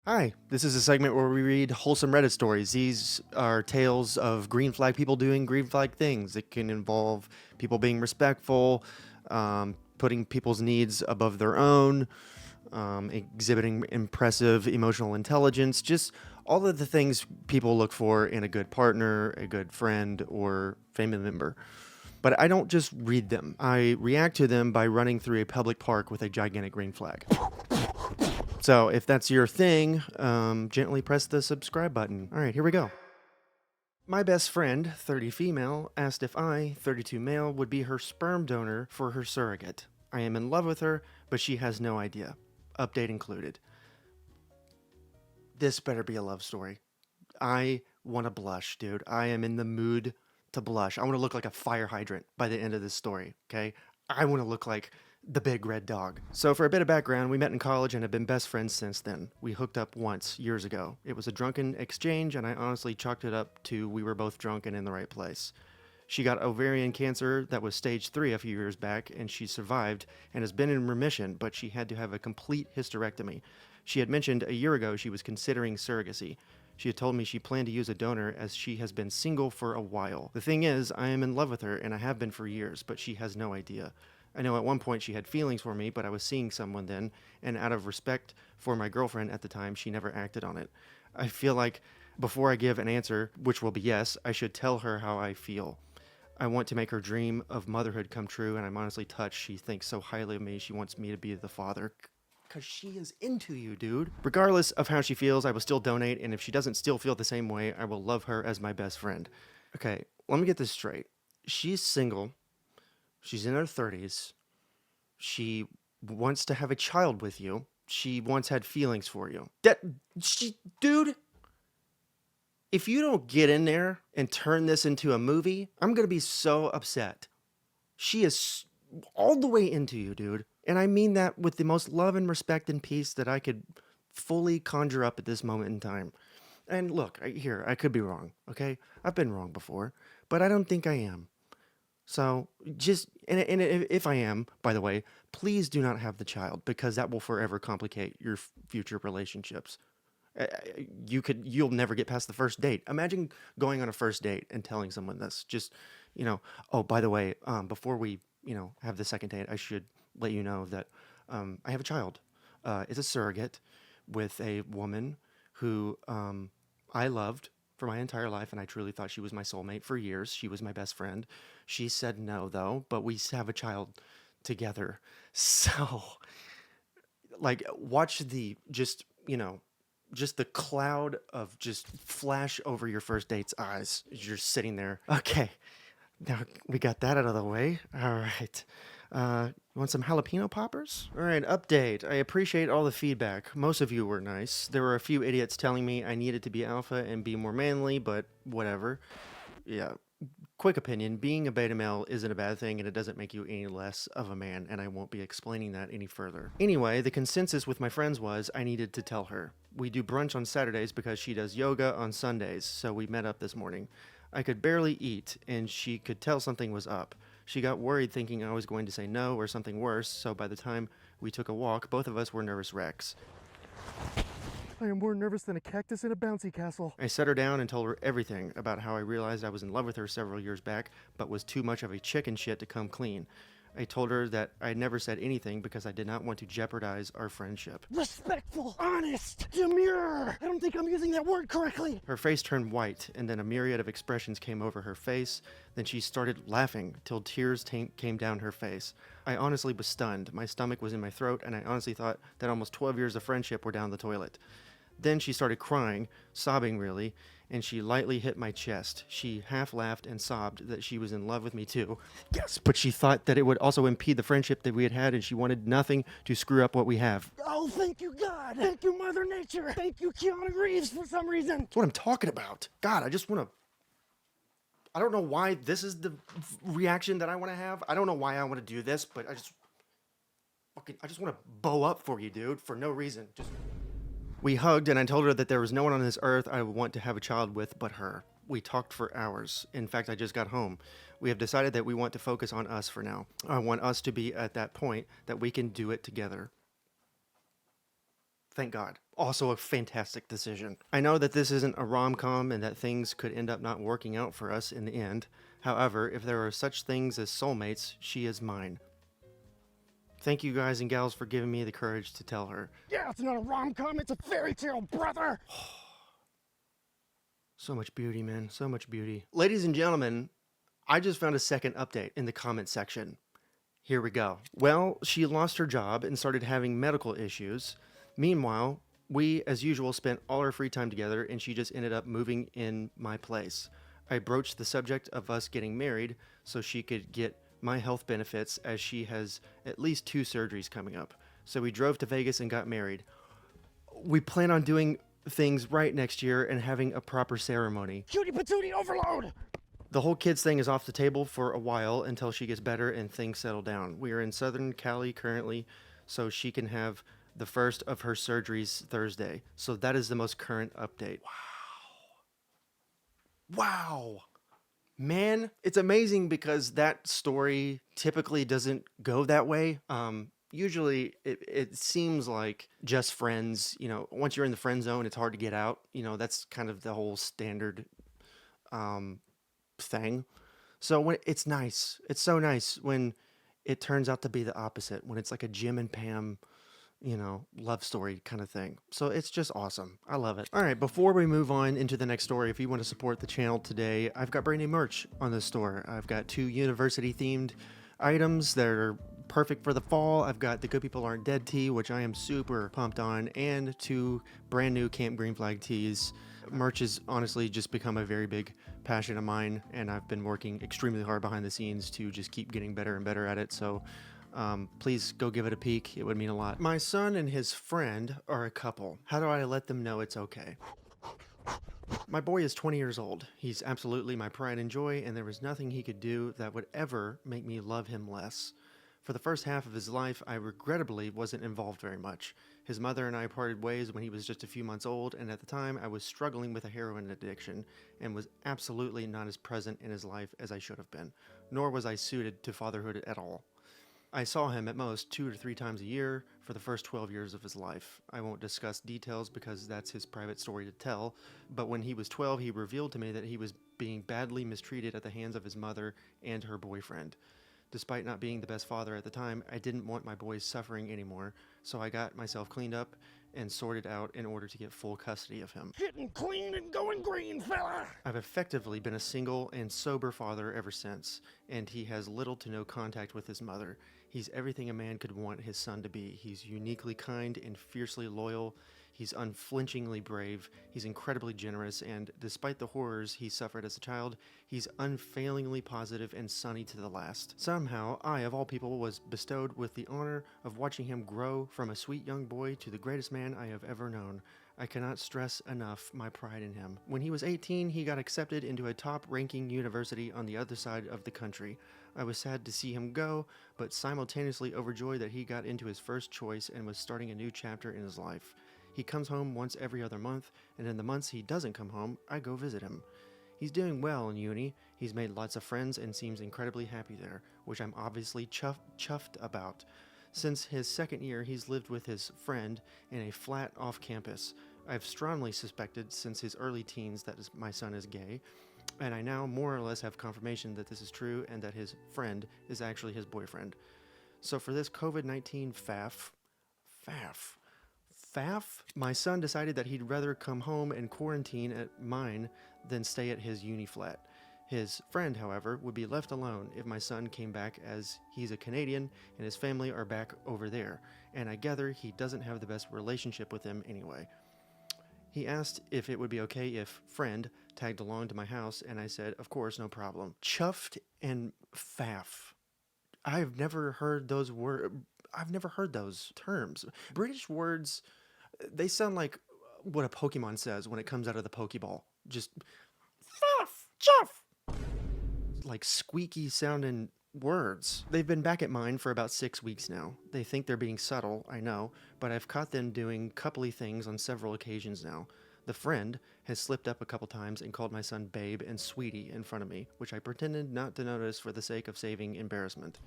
Hi, this is a segment where we read wholesome Reddit stories. These are tales of green flag people doing green flag things. It can involve people being respectful, putting people's needs above their own, exhibiting impressive emotional intelligence, just all of the things people look for in a good partner, a good friend, or family member. But I don't just read them, I react to them by running through a public park with a gigantic green flag. So if that's your thing, gently press the subscribe button. All right, here we go. My best friend, 30 female, asked if I, 32 male, would be her sperm donor for her surrogate. I am in love with her, but she has no idea. Update included. This better be a love story. I want to blush, dude. I am in the mood to blush. I want to look like a fire hydrant by the end of this story, okay? I want to look like the big red dog. So, for a bit of background, we met in college and have been best friends since then. We hooked up once, years ago. It was a drunken exchange, and I honestly chalked it up to we were both drunk and in the right place. She got ovarian cancer that was stage 3 a few years back, and she survived and has been in remission, but she had to have a complete hysterectomy. She had mentioned a year ago she was considering surrogacy. She had told me she planned to use a donor as she has been single for a while. The thing is, I am in love with her and I have been for years, but she has no idea. I know at one point she had feelings for me, but I was seeing someone then, and out of respect for my girlfriend at the time, she never acted on it. I feel like before I give an answer, which will be yes, I should tell her how I feel. I want to make her dream of motherhood come true, and I'm honestly touched she thinks so highly of me. She wants me to be the father. Because she is into you, dude. Regardless of how she feels, I will still donate, and if she doesn't still feel the same way, I will love her as my best friend. Okay, let me get this straight. She's single. She's in her 30s. She wants to have a child with you. She once had feelings for you. Dude, if you don't get in there and turn this into a movie, I'm gonna be so upset. She is all the way into you, dude. And I mean that with the most love and respect and peace that I could fully conjure up at this moment in time. And look, I could be wrong, okay? I've been wrong before, but I don't think I am. So just, and if I am, by the way, please do not have the child because that will forever complicate your future relationships. You'll never get past the first date. Imagine going on a first date and telling someone this. Just, oh, by the way, before we, have the second date, I should let you know that I have a child. It's a surrogate with a woman who I loved for my entire life, and I truly thought she was my soulmate for years. She was my best friend. She said no, though, but we have a child together. So, like, watch the just the cloud of just flash over your first date's eyes as you're sitting there. Okay, now we got that out of the way. All right. You want some jalapeno poppers? All right, update. I appreciate all the feedback. Most of you were nice. There were a few idiots telling me I needed to be alpha and be more manly, but whatever. Yeah, quick opinion, being a beta male isn't a bad thing and it doesn't make you any less of a man, and I won't be explaining that any further. Anyway, the consensus with my friends was I needed to tell her. We do brunch on Saturdays because she does yoga on Sundays, so we met up this morning. I could barely eat, and she could tell something was up. She got worried thinking I was going to say no or something worse, so by the time we took a walk, both of us were nervous wrecks. I am more nervous than a cactus in a bouncy castle. I set her down and told her everything about how I realized I was in love with her several years back, but was too much of a chicken shit to come clean. I told her that I never said anything because I did not want to jeopardize our friendship. Respectful, honest, demure. I don't think I'm using that word correctly. Her face turned white, and then a myriad of expressions came over her face. Then she started laughing till tears came down her face. I honestly was stunned. My stomach was in my throat, and I honestly thought that almost 12 years of friendship were down the toilet. Then she started crying, sobbing really, and she lightly hit my chest. She half laughed and sobbed that she was in love with me too. Yes, but she thought that it would also impede the friendship that we had had, and she wanted nothing to screw up what we have. Oh, thank you, God. Thank you, Mother Nature. Thank you, Keanu Reeves, for some reason. That's what I'm talking about. God, I just want to... I don't know why this is the reaction that I want to have. I don't know why I want to do this, but I just want to bow up for you, dude, for no reason. We hugged, and I told her that there was no one on this earth I would want to have a child with but her. We talked for hours. In fact, I just got home. We have decided that we want to focus on us for now. I want us to be at that point that we can do it together. Thank God. Also a fantastic decision. I know that this isn't a rom-com and that things could end up not working out for us in the end. However, if there are such things as soulmates, she is mine. Thank you guys and gals for giving me the courage to tell her. Yeah, it's not a rom-com, it's a fairy tale, brother. So much beauty, man. So much beauty. Ladies and gentlemen, I just found a second update in the comment section. Here we go. Well, she lost her job and started having medical issues. Meanwhile, we, as usual, spent all our free time together and she just ended up moving in my place. I broached the subject of us getting married so she could get my health benefits as she has at least 2 surgeries coming up. So we drove to Vegas and got married. We plan on doing things right next year and having a proper ceremony. Cutie patootie overload. The whole kids thing is off the table for a while until she gets better and things settle down. We are in Southern Cali currently, so she can have the first of her surgeries Thursday. So that is the most current update. Wow. Man, it's amazing because that story typically doesn't go that way. Usually it seems like just friends, you know, once you're in the friend zone, it's hard to get out. You know, that's kind of the whole standard thing. So when it's nice, it's so nice when it turns out to be the opposite, when it's like a Jim and Pam, you know, love story kind of thing. So it's just awesome. I love it. All right, before we move on into the next story, if you want to support the channel today, I've got brand new merch on the store. I've got 2 university themed items that are perfect for the fall. I've got the Good People Aren't Dead tee, which I am super pumped on, and 2 brand new Camp Green Flag tees. Merch has honestly just become a very big passion of mine, and I've been working extremely hard behind the scenes to just keep getting better and better at it. So please go give it a peek. It would mean a lot. My son and his friend are a couple. How do I let them know it's okay? My boy is 20 years old. He's absolutely my pride and joy, and there was nothing he could do that would ever make me love him less. For the first half of his life, I regrettably wasn't involved very much. His mother and I parted ways when he was just a few months old, and at the time I was struggling with a heroin addiction and was absolutely not as present in his life as I should have been, nor was I suited to fatherhood at all. I saw him at most 2 to 3 times a year for the first 12 years of his life. I won't discuss details because that's his private story to tell, but when he was 12, he revealed to me that he was being badly mistreated at the hands of his mother and her boyfriend. Despite not being the best father at the time, I didn't want my boys suffering anymore, so I got myself cleaned up and sorted out in order to get full custody of him. Getting clean and going green, fella. I've effectively been a single and sober father ever since, and he has little to no contact with his mother. He's everything a man could want his son to be. He's uniquely kind and fiercely loyal. He's unflinchingly brave. He's incredibly generous, and despite the horrors he suffered as a child, he's unfailingly positive and sunny to the last. Somehow, I, of all people, was bestowed with the honor of watching him grow from a sweet young boy to the greatest man I have ever known. I cannot stress enough my pride in him. When he was 18, he got accepted into a top-ranking university on the other side of the country. I was sad to see him go, but simultaneously overjoyed that he got into his first choice and was starting a new chapter in his life. He comes home once every other month, and in the months he doesn't come home, I go visit him. He's doing well in uni. He's made lots of friends and seems incredibly happy there, which I'm obviously chuffed about. Since his second year, he's lived with his friend in a flat off campus. I've strongly suspected since his early teens that my son is gay, and I now more or less have confirmation that this is true and that his friend is actually his boyfriend. So for this COVID-19 faff, my son decided that he'd rather come home and quarantine at mine than stay at his uni flat. His friend, however, would be left alone if my son came back, as he's a Canadian and his family are back over there, and I gather he doesn't have the best relationship with them anyway. He asked if it would be okay if friend tagged along to my house, and I said, of course, no problem. Chuffed and faff. I've never heard those terms. British words, they sound like what a Pokemon says when it comes out of the Pokeball. Just faff, chuff. Like squeaky sounding words. They've been back at mine for about 6 weeks now. They think they're being subtle, I know, but I've caught them doing coupley things on several occasions now. The friend has slipped up a couple times and called my son babe and sweetie in front of me, which I pretended not to notice for the sake of saving embarrassment.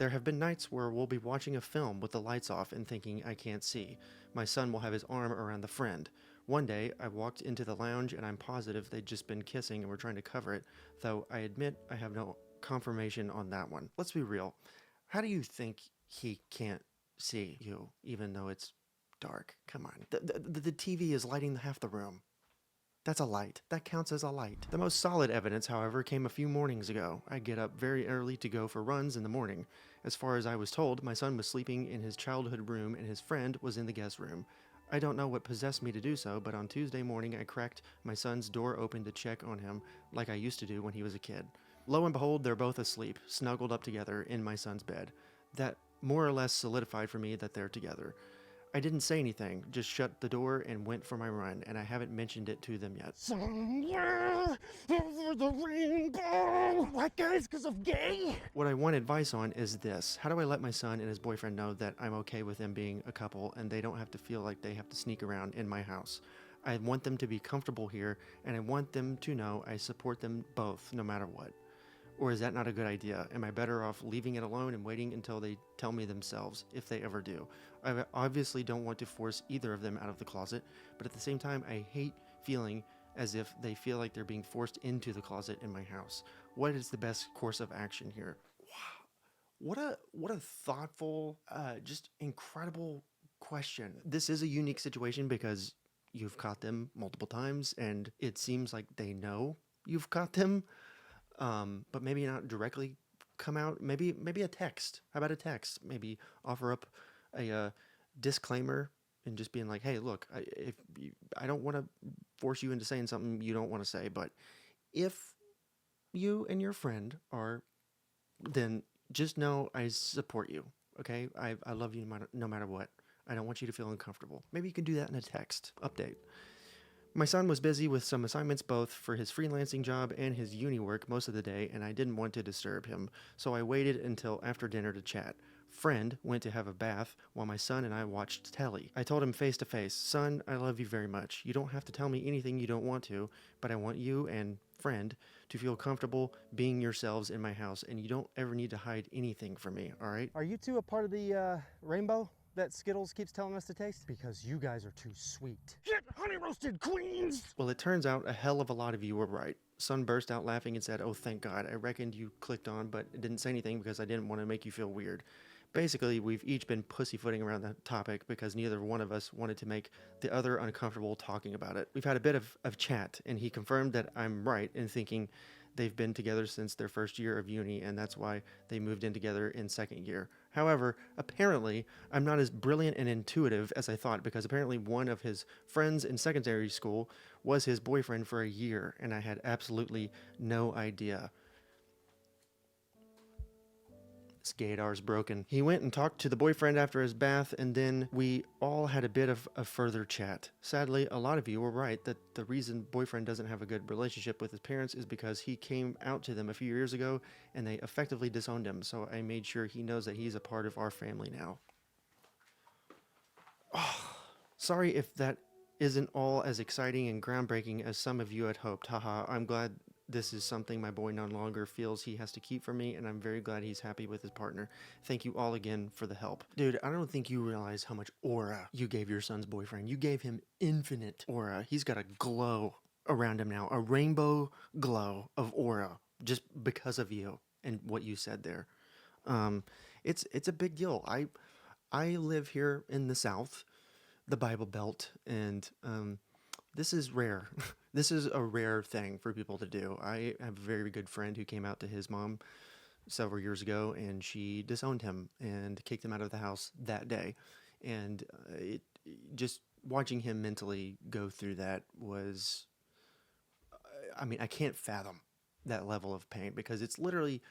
There have been nights where we'll be watching a film with the lights off and thinking I can't see. My son will have his arm around the friend. One day, I walked into the lounge and I'm positive they'd just been kissing and were trying to cover it, though I admit I have no confirmation on that one. Let's be real. How do you think he can't see you, even though it's dark? Come on. The TV is lighting half the room. That's a light. That counts as a light. The most solid evidence, however, came a few mornings ago. I get up very early to go for runs in the morning. As far as I was told, my son was sleeping in his childhood room and his friend was in the guest room. I don't know what possessed me to do so, but on Tuesday morning I cracked my son's door open to check on him like I used to do when he was a kid. Lo and behold, they're both asleep, snuggled up together in my son's bed. That more or less solidified for me that they're together. I didn't say anything, just shut the door and went for my run, and I haven't mentioned it to them yet. Somewhere over the rainbow. White guys because of gay. What I want advice on is this. How do I let my son and his boyfriend know that I'm okay with them being a couple and they don't have to feel like they have to sneak around in my house? I want them to be comfortable here, and I want them to know I support them both, no matter what. Or is that not a good idea? Am I better off leaving it alone and waiting until they tell me themselves, if they ever do? I obviously don't want to force either of them out of the closet, but at the same time, I hate feeling as if they feel like they're being forced into the closet in my house. What is the best course of action here? Wow. What a thoughtful, just incredible question. This is a unique situation because you've caught them multiple times, and it seems like they know you've caught them. But maybe not directly come out. Maybe a text. How about a text? Maybe offer up a disclaimer and just being like, "Hey, look, I don't want to force you into saying something you don't want to say, but if you and your friend are, then just know I support you. Okay, I love you no matter what. I don't want you to feel uncomfortable. Maybe you can do that in a text update." My son was busy with some assignments both for his freelancing job and his uni work most of the day, and I didn't want to disturb him, so I waited until after dinner to chat. Friend went to have a bath while my son and I watched telly. I told him face to face, "Son, I love you very much. You don't have to tell me anything you don't want to, but I want you and friend to feel comfortable being yourselves in my house, and you don't ever need to hide anything from me, all right?" Are you two a part of the rainbow that Skittles keeps telling us to taste? Because you guys are too sweet. Get honey roasted queens! Well, it turns out a hell of a lot of you were right. Son burst out laughing and said, "Oh, thank God. I reckoned you clicked on, but didn't say anything because I didn't want to make you feel weird." Basically, we've each been pussyfooting around the topic because neither one of us wanted to make the other uncomfortable talking about it. We've had a bit of chat, and he confirmed that I'm right in thinking they've been together since their first year of uni, and that's why they moved in together in second year. However, apparently, I'm not as brilliant and intuitive as I thought, because apparently one of his friends in secondary school was his boyfriend for a year, and I had absolutely no idea. This gaydar's broken. He went and talked to the boyfriend after his bath, and then we all had a bit of a further chat. Sadly, a lot of you were right that the reason boyfriend doesn't have a good relationship with his parents is because he came out to them a few years ago and they effectively disowned him, so I made sure he knows that he's a part of our family now. Oh, sorry if that isn't all as exciting and groundbreaking as some of you had hoped. Haha, I'm glad this is something my boy no longer feels he has to keep from me, and I'm very glad he's happy with his partner. Thank you all again for the help. Dude, I don't think you realize how much aura you gave your son's boyfriend. You gave him infinite aura. He's got a glow around him now, a rainbow glow of aura, just because of you and what you said there. It's a big deal. I live here in the South, the Bible Belt, and this is rare. This is a rare thing for people to do. I have a very good friend who came out to his mom several years ago, and she disowned him and kicked him out of the house that day. And just watching him mentally go through that was, I mean, I can't fathom that level of pain, because it's literally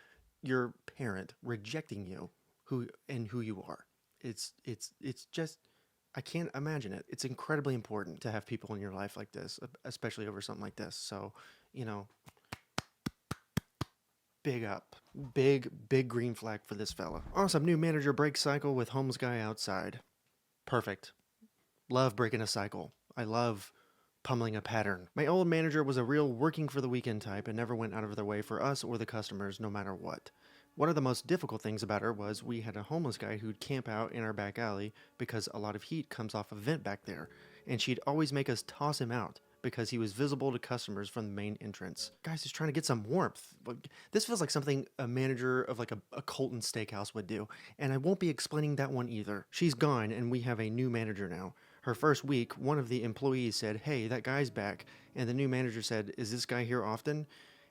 your parent rejecting you who you are. It's just, I can't imagine it. It's incredibly important to have people in your life like this, especially over something like this. So, big up. Big green flag for this fella. Awesome new manager break cycle with homeless guy outside. Perfect. Love breaking a cycle. I love pummeling a pattern. My old manager was a real working for the weekend type and never went out of their way for us or the customers, no matter what. One of the most difficult things about her was we had a homeless guy who'd camp out in our back alley because a lot of heat comes off a vent back there, and she'd always make us toss him out because he was visible to customers from the main entrance. Guys, just trying to get some warmth. This feels like something a manager of like a Colton steakhouse would do, and I won't be explaining that one either. She's gone, and we have a new manager now. Her first week, one of the employees said, "Hey, that guy's back," and the new manager said, "Is this guy here often?"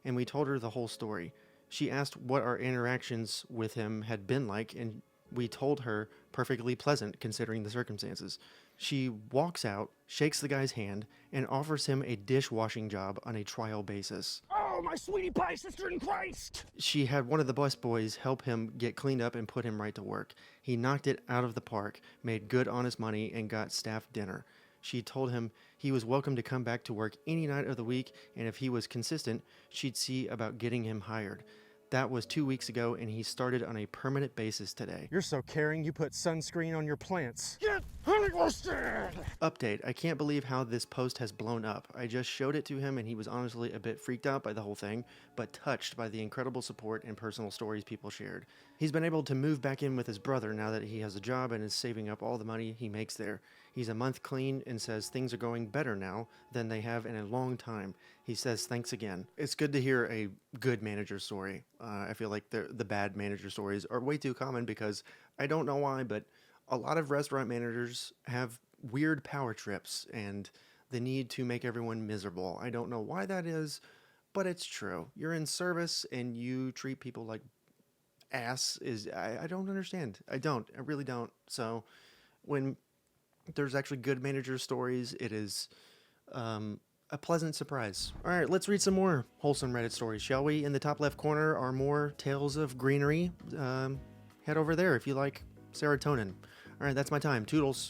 And we told her the whole story. She asked what our interactions with him had been like, and we told her perfectly pleasant considering the circumstances. She walks out, shakes the guy's hand, and offers him a dishwashing job on a trial basis. Oh, my sweetie pie sister in Christ! She had one of the busboys help him get cleaned up and put him right to work. He knocked it out of the park, made good honest money, and got staff dinner. She told him he was welcome to come back to work any night of the week, and if he was consistent, she'd see about getting him hired. That was 2 weeks ago, and he started on a permanent basis today. You're so caring you put sunscreen on your plants. Get honey roasted! Update: I can't believe how this post has blown up. I just showed it to him, and he was honestly a bit freaked out by the whole thing, but touched by the incredible support and personal stories people shared. He's been able to move back in with his brother now that he has a job and is saving up all the money he makes there. He's a month clean and says things are going better now than they have in a long time. He says thanks again. It's good to hear a good manager story. I feel like the bad manager stories are way too common because I don't know why, but a lot of restaurant managers have weird power trips and the need to make everyone miserable. I don't know why that is, but it's true. You're in service and you treat people like ass. I don't understand. I really don't. So when there's actually good manager stories, it is a pleasant surprise. All right, let's read some more wholesome Reddit stories, shall we? In the top left corner are more tales of greenery. Head over there if you like serotonin. All right, that's my time. Toodles.